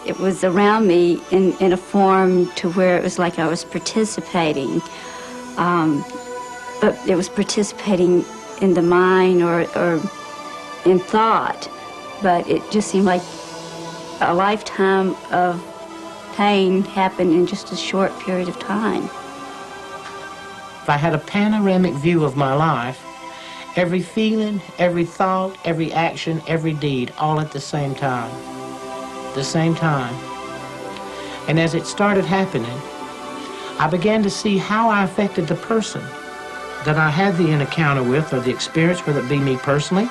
it was around me in a form to where it was like I was participating. But it was participating in the mind or in thought. But it just seemed like a lifetime of pain happened in just a short period of time. If I had a panoramic view of my life, every feeling, every thought, every action, every deed, all at the same time. The same time. And as it started happening, I began to see how I affected the person that I had the encounter with or the experience, whether it be me personally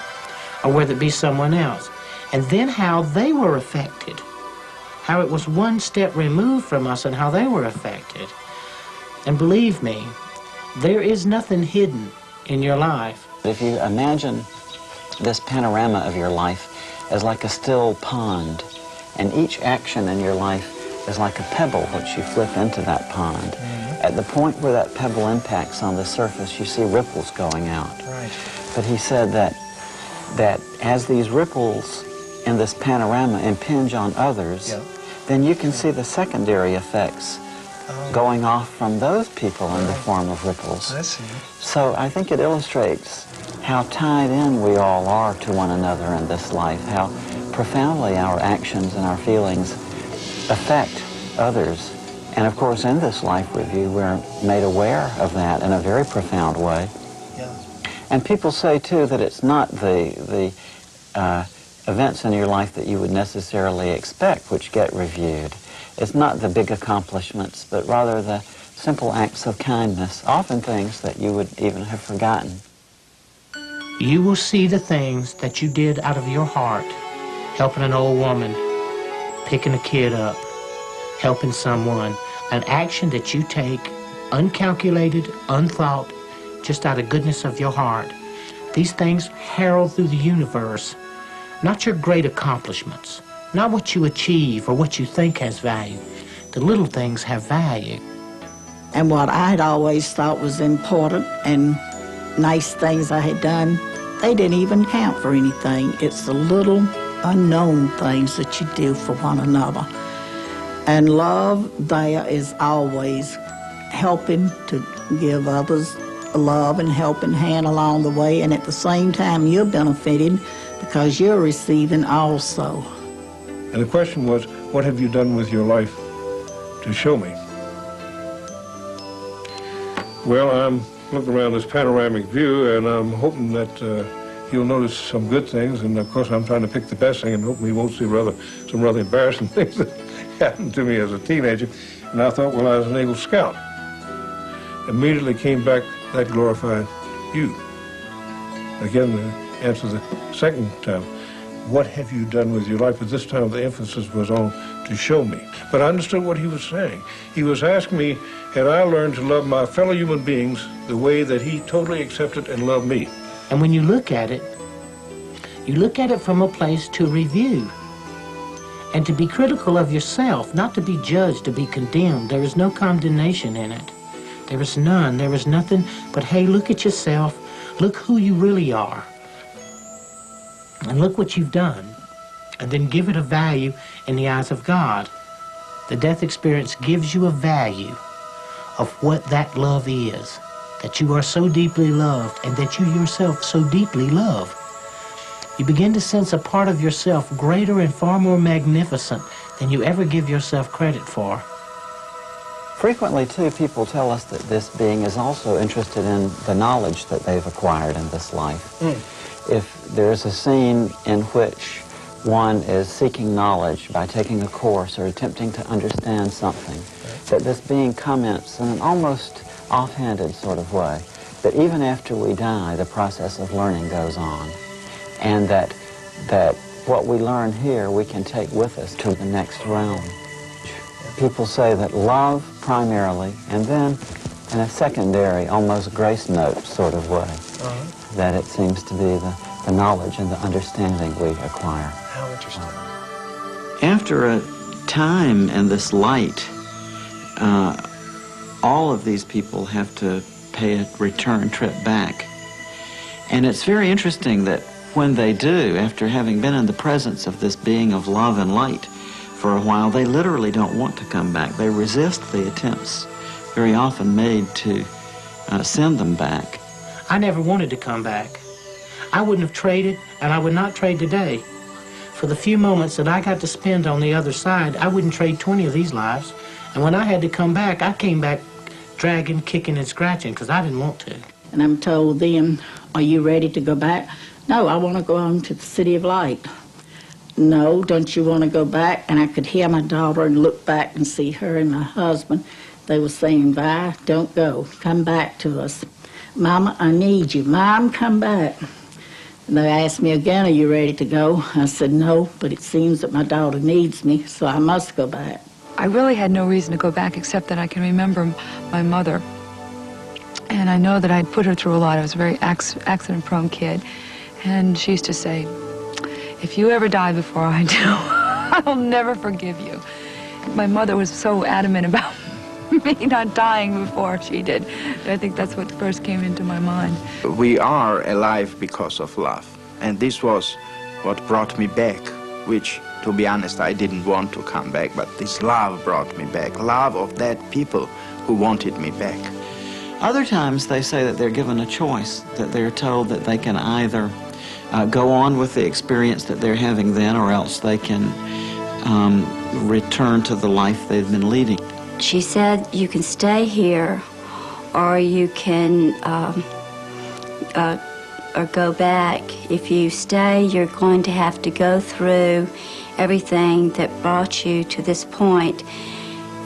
or whether it be someone else. And then how they were affected, how it was one step removed from us and how they were affected. And believe me, there is nothing hidden in your life. If you imagine this panorama of your life as like a still pond, and each action in your life is like a pebble which you flip into that pond. At the point where that pebble impacts on the surface, you see ripples going out. Right. But he said that as these ripples in this panorama impinge on others, then you can see the secondary effects going off from those people in the form of ripples. I see. So I think it illustrates how tied in we all are to one another in this life, how profoundly our actions and our feelings affect others. And of course, in this life review, we're made aware of that in a very profound way. Yeah. And people say, too, that it's not the events in your life that you would necessarily expect which get reviewed. It's not the big accomplishments, but rather the simple acts of kindness, often things that you would even have forgotten. You will see the things that you did out of your heart, helping an old woman, picking a kid up, helping someone, an action that you take, uncalculated, unthought, just out of goodness of your heart. These things herald through the universe, not your great accomplishments, not what you achieve or what you think has value. The little things have value. And what I had always thought was important and nice things I had done, they didn't even count for anything. It's the little unknown things that you do for one another. And love there is always helping to give others love and helping hand along the way, and at the same time you're benefiting because you're receiving also. And the question was, what have you done with your life to show me? Well, I'm looking around this panoramic view, and I'm hoping that he'll notice some good things, and of course I'm trying to pick the best thing and hoping he won't see some rather embarrassing things that happened to me as a teenager. And I thought, well, I was an Eagle Scout. Immediately came back, that glorified you. Again, the answer the second time, what have you done with your life? But this time the emphasis was on to show me. But I understood what he was saying. He was asking me, had I learned to love my fellow human beings the way that he totally accepted and loved me? And when you look at it from a place to review and to be critical of yourself, not to be judged, to be condemned. There is no condemnation in it. There is none. There is nothing but, hey, look at yourself. Look who you really are. And look what you've done. And then give it a value in the eyes of God. The death experience gives you a value of what that love is, that you are so deeply loved and that you yourself so deeply love. You begin to sense a part of yourself greater and far more magnificent than you ever give yourself credit for. Frequently, too, people tell us that this being is also interested in the knowledge that they've acquired in this life. If there's a scene in which one is seeking knowledge by taking a course or attempting to understand something, that this being comments in an almost offhanded sort of way, that even after we die, the process of learning goes on, and that what we learn here we can take with us to the next realm. People say that love primarily, and then in a secondary, almost grace note sort of way, that it seems to be the knowledge and the understanding we acquire. How interesting. After a time in this light, all of these people have to pay a return trip back. And it's very interesting that when they do, after having been in the presence of this being of love and light for a while, they literally don't want to come back. They resist the attempts very often made to send them back. I never wanted to come back. I wouldn't have traded, and I would not trade today. For the few moments that I got to spend on the other side, I wouldn't trade 20 of these lives. And when I had to come back, I came back dragging, kicking, and scratching, because I didn't want to. And I'm told then, are you ready to go back? No, I want to go on to the City of Light. No, don't you want to go back? And I could hear my daughter and look back and see her and my husband. They were saying, Vi, don't go. Come back to us. Mama, I need you. Mom, come back. And they asked me again, are you ready to go? I said, no, but it seems that my daughter needs me, so I must go back. I really had no reason to go back except that I can remember my mother. And I know that I'd put her through a lot. I was a very accident-prone kid. And she used to say, if you ever die before I do, I'll never forgive you. My mother was so adamant about me not dying before she did. I think that's what first came into my mind. We are alive because of love. And this was what brought me back, which, to be honest, I didn't want to come back, but this love brought me back. Love of that people who wanted me back. Other times they say that they're given a choice, that they're told that they can either go on with the experience that they're having then, or else they can return to the life they've been leading. She said you can stay here, or you can or go back. If you stay, you're going to have to go through everything that brought you to this point.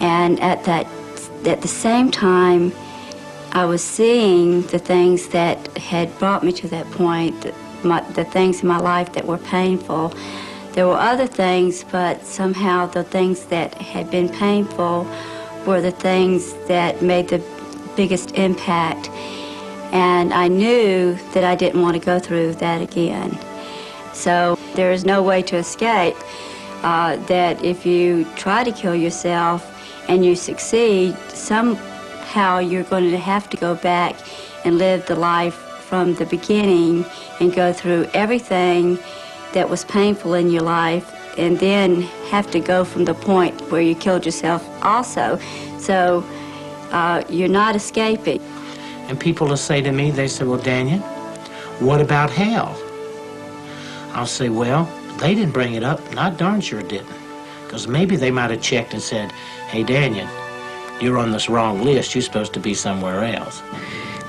And at the same time, I was seeing the things that had brought me to that point, the things in my life that were painful. There were other things, but somehow the things that had been painful were the things that made the biggest impact. And I knew that I didn't want to go through that again. So there is no way to escape that if you try to kill yourself and you succeed, somehow you're going to have to go back and live the life from the beginning and go through everything that was painful in your life, and then have to go from the point where you killed yourself also. So you're not escaping. And people will say to me, they say, well, Daniel, what about hell? I'll say, well, they didn't bring it up, and I darn sure didn't. Because maybe they might have checked and said, hey, Daniel, you're on this wrong list, you're supposed to be somewhere else.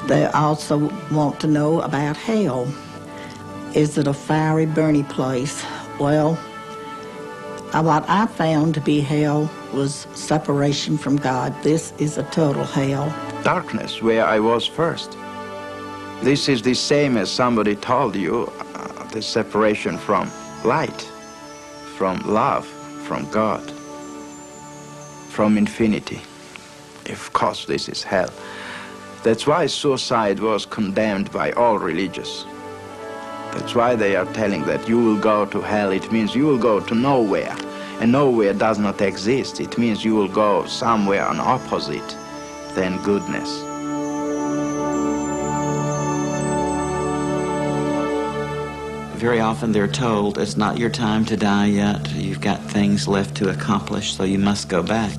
They also want to know about hell. Is it a fiery, burning place? Well, what I found to be hell was separation from God. This is a total hell. Darkness, where I was first. This is the same as somebody told you, the separation from light, from love, from God, from infinity. Of course, this is hell. That's why suicide was condemned by all religions. That's why they are telling that you will go to hell. It means you will go to nowhere. And nowhere does not exist. It means you will go somewhere on opposite than goodness. Very often they're told, it's not your time to die yet. You've got things left to accomplish, so you must go back.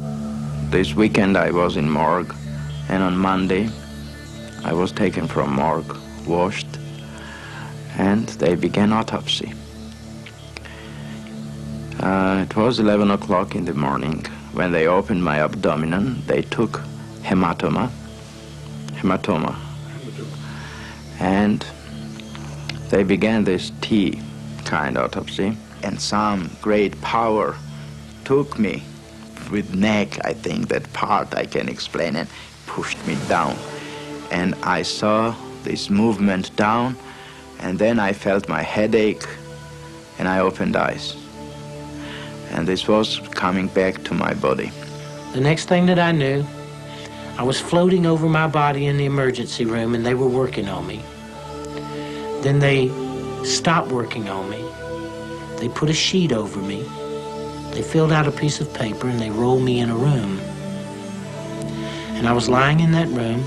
This weekend I was in morgue, and on Monday I was taken from morgue, washed, and they began autopsy. It was 11 o'clock in the morning. When they opened my abdomen, they took hematoma, and they began this T kind autopsy, and some great power took me with neck, I think that part I can explain, and pushed me down. And I saw this movement down, and then I felt my headache, and I opened eyes. And this was coming back to my body. The next thing that I knew, I was floating over my body in the emergency room, and they were working on me. Then they stopped working on me. They put a sheet over me. They filled out a piece of paper, and they rolled me in a room. And I was lying in that room,